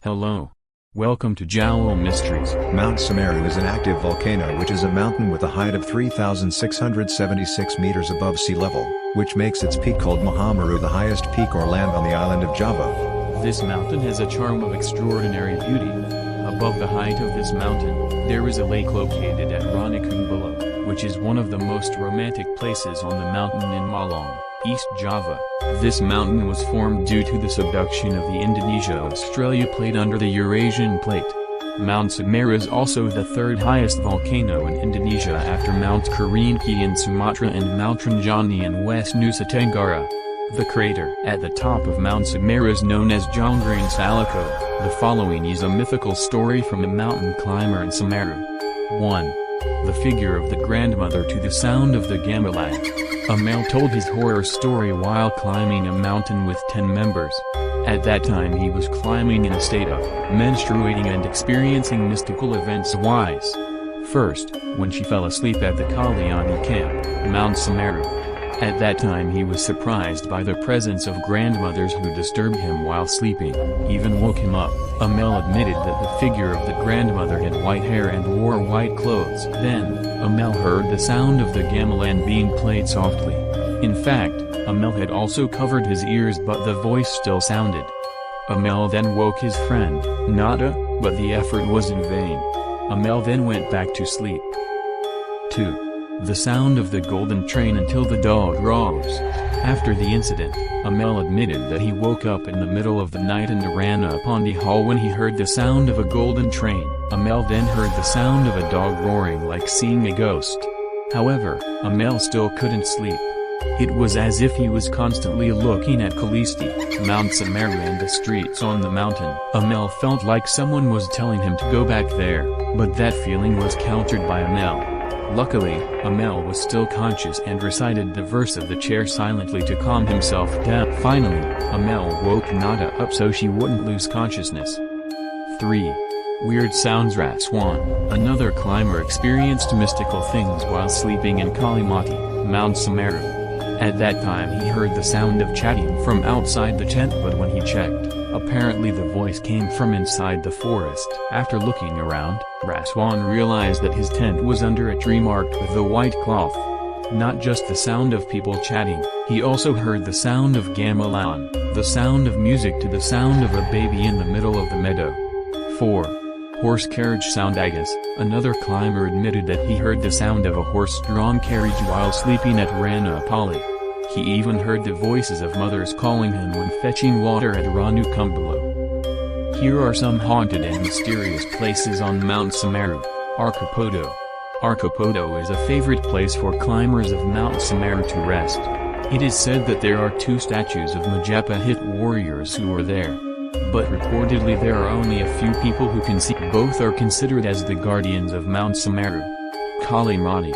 Hello. Welcome to Jowl Mysteries. Mount Semeru is an active volcano which is a mountain with a height of 3,676 meters above sea level, which makes its peak called Semeru the highest peak or land on the island of Java. This mountain has a charm of extraordinary beauty. Above the height of this mountain, there is a lake located at Ranukumbolo, which is one of the most romantic places on the mountain in Malang, East Java. This mountain was formed due to the subduction of the Indonesia-Australia plate under the Eurasian plate. Mount Semeru is also the third highest volcano in Indonesia after Mount Kerinci in Sumatra and Mount Rinjani in West Nusa Tenggara. The crater at the top of Mount Semeru is known as Jonggring Salako. The following is a mythical story from a mountain climber in Semeru. 1. The figure of the grandmother to the sound of the gamelan. A male told his horror story while climbing a mountain with 10 members. At that time he was climbing in a state of menstruating and experiencing mystical events wise. First, when she fell asleep at the Kalyani camp, Mount Semeru. At that time he was surprised by the presence of grandmothers who disturbed him while sleeping, even woke him up. Amel admitted that the figure of the grandmother had white hair and wore white clothes. Then, Amel heard the sound of the gamelan being played softly. In fact, Amel had also covered his ears but the voice still sounded. Amel then woke his friend, Nada, but the effort was in vain. Amel then went back to sleep. 2. The sound of the golden train until the dog rose. After the incident, Amel admitted that he woke up in the middle of the night in Narana Pandi Hall when he heard the sound of a golden train. Amel then heard the sound of a dog roaring like seeing a ghost. However, Amel still couldn't sleep. It was as if he was constantly looking at Kalisti, Mount Semeru and the streets on the mountain. Amel felt like someone was telling him to go back there, but that feeling was countered by Amel. Luckily, Amel was still conscious and recited the verse of the chair silently to calm himself down. Finally, Amel woke Nada up so she wouldn't lose consciousness. 3. Weird sounds. Raswan, another climber, experienced mystical things while sleeping in Kalimati, Mount Semeru. At that time he heard the sound of chatting from outside the tent, but when he checked, apparently the voice came from inside the forest. After looking around, Raswan realized that his tent was under a tree marked with a white cloth. Not just the sound of people chatting, he also heard the sound of gamelan, the sound of music to the sound of a baby in the middle of the meadow. 4. Horse carriage sound. Agus, another climber, admitted that he heard the sound of a horse-drawn carriage while sleeping at Rana Pali. He even heard the voices of mothers calling him when fetching water at Ranukumbolo. Here are some haunted and mysterious places on Mount Semeru. Arkopodo. Arkopodo is a favorite place for climbers of Mount Semeru to rest. It is said that there are 2 statues of Majapahit warriors who were there. But reportedly there are only a few people who can see. Both are considered as the guardians of Mount Semeru. Kali Mati.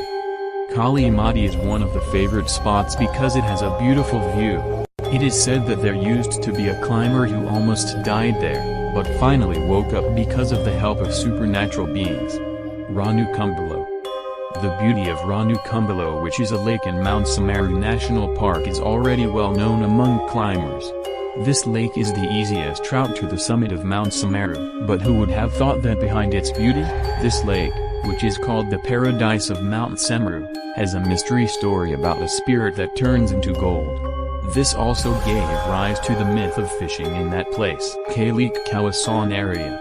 Kali Mati is one of the favorite spots because it has a beautiful view. It is said that there used to be a climber who almost died there, but finally woke up because of the help of supernatural beings. Ranukumbolo. The beauty of Ranukumbolo, which is a lake in Mount Semeru National Park, is already well known among climbers. This lake is the easiest route to the summit of Mount Semeru, but who would have thought that behind its beauty, this lake, which is called the paradise of Mount Semeru, has a mystery story about a spirit that turns into gold. This also gave rise to the myth of fishing in that place. Kalik Kawasan area.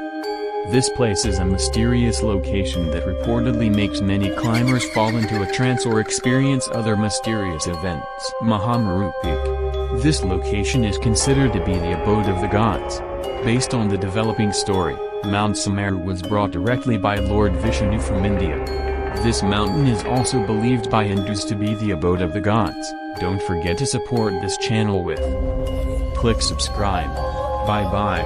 This place is a mysterious location that reportedly makes many climbers fall into a trance or experience other mysterious events. Semeru Peak. This location is considered to be the abode of the gods. Based on the developing story, Mount Semeru was brought directly by Lord Vishnu from India. This mountain is also believed by Hindus to be the abode of the gods. Don't forget to support this channel with click subscribe. Bye bye.